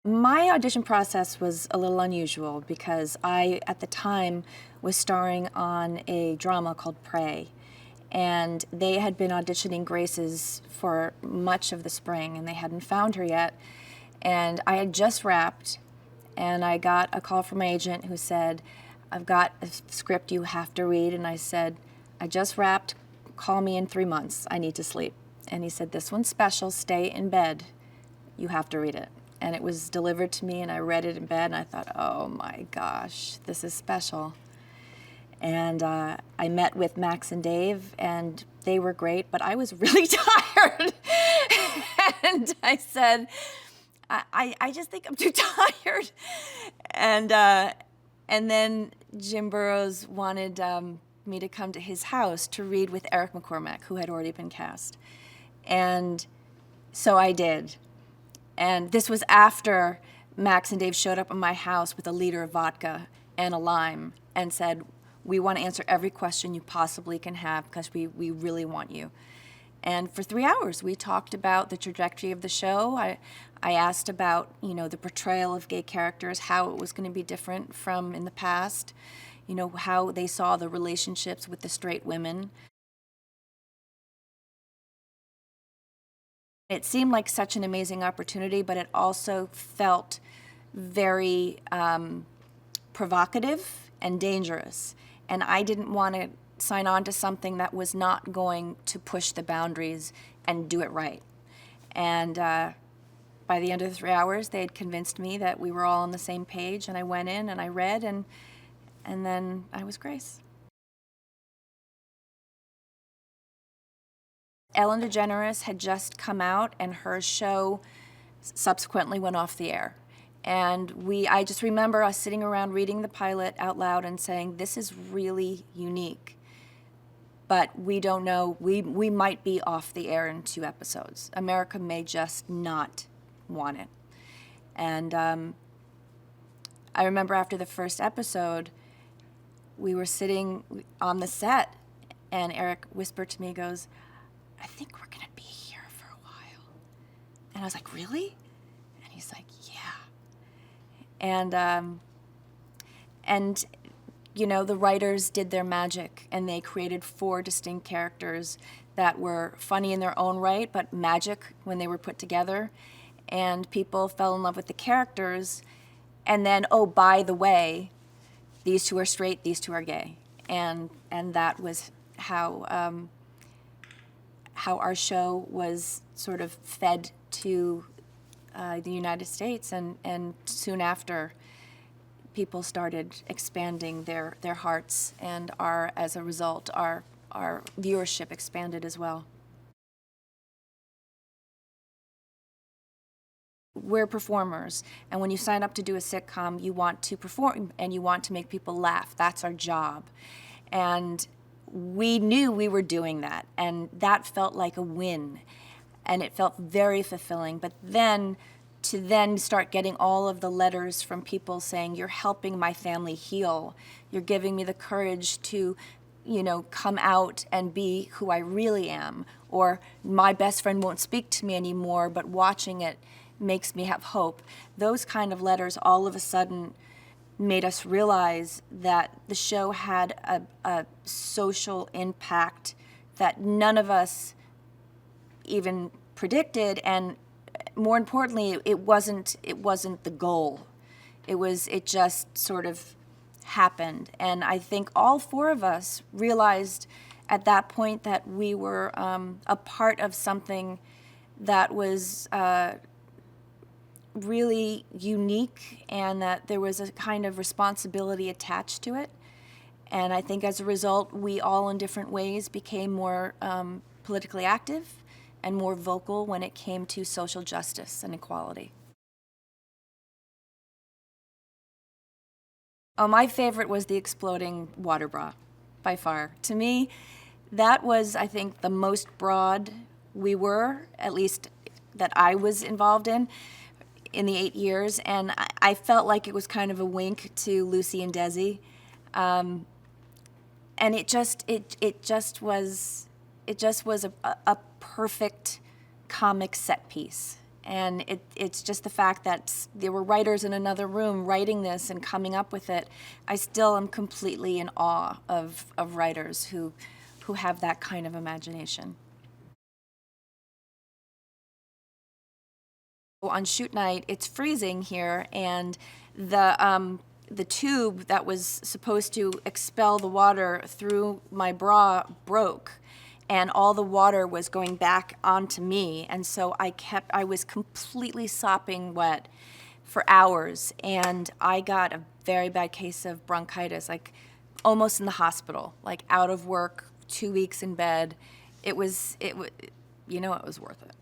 My audition process was a little unusual because I, at the time, was starring on a drama called Prey. And they had been auditioning Graces for much of the spring, and they hadn't found her yet. And I had just wrapped, and I got a call from my agent who said, I've got a script you have to read. And I said, I just wrapped, call me in 3 months, I need to sleep. And he said, this one's special, stay in bed, you have to read it. And it was delivered to me, and I read it in bed, and I thought, oh my gosh, this is special. And I met with Max and Dave, and they were great, but I was really tired. And I said, I just think I'm too tired. And then Jim Burrows wanted me to come to his house to read with Eric McCormack, who had already been cast. And so I did. And this was after Max and Dave showed up at my house with a liter of vodka and a lime and said, we want to answer every question you possibly can have because we really want you. And for 3 hours, we talked about the trajectory of the show. I asked about, the portrayal of gay characters, how it was going to be different from in the past, how they saw the relationships with the straight women. It seemed like such an amazing opportunity, but it also felt very provocative and dangerous. And I didn't want to sign on to something that was not going to push the boundaries and do it right. And by the end of the 3 hours, they had convinced me that we were all on the same page, and I went in and I read, and then I was Grace. Ellen DeGeneres had just come out, and her show subsequently went off the air. And I just remember us sitting around reading the pilot out loud and saying, this is really unique, but we don't know, we might be off the air in 2 episodes. America may just not want it. And I remember after the first episode, we were sitting on the set, and Eric whispered to me, he goes, I think we're gonna be here for a while. And I was like, really? And he's like, yeah. And the writers did their magic, and they created 4 distinct characters that were funny in their own right, but magic when they were put together. And people fell in love with the characters. And then, oh, by the way, these 2 are straight, these 2 are gay. And that was how our show was sort of fed to the United States, and soon after, people started expanding their hearts, and as a result, our viewership expanded as well. We're performers, and when you sign up to do a sitcom, you want to perform and you want to make people laugh. That's our job. And we knew we were doing that, and that felt like a win, and it felt very fulfilling. But then to start getting all of the letters from people saying, you're helping my family heal, you're giving me the courage to come out and be who I really am, or my best friend won't speak to me anymore, but watching it makes me have hope. Those kind of letters all of a sudden made us realize that the show had a social impact that none of us even predicted, and more importantly, it wasn't the goal. It just sort of happened. And I think all 4 of us realized at that point that we were a part of something that was really unique, and that there was a kind of responsibility attached to it. And I think as a result, we all in different ways became more politically active and more vocal when it came to social justice and equality. Oh, my favorite was the exploding water bra, by far. To me, that was, I think, the most broad we were, at least that I was involved in the 8 years, and I felt like it was kind of a wink to Lucy and Desi, and it just was a perfect comic set piece. And it's just the fact that there were writers in another room writing this and coming up with it. I still am completely in awe of writers who have that kind of imagination. On shoot night, it's freezing here, and the tube that was supposed to expel the water through my bra broke, and all the water was going back onto me, and so I was completely sopping wet for hours, and I got a very bad case of bronchitis, like almost in the hospital, like out of work, 2 weeks in bed. It was, it was worth it.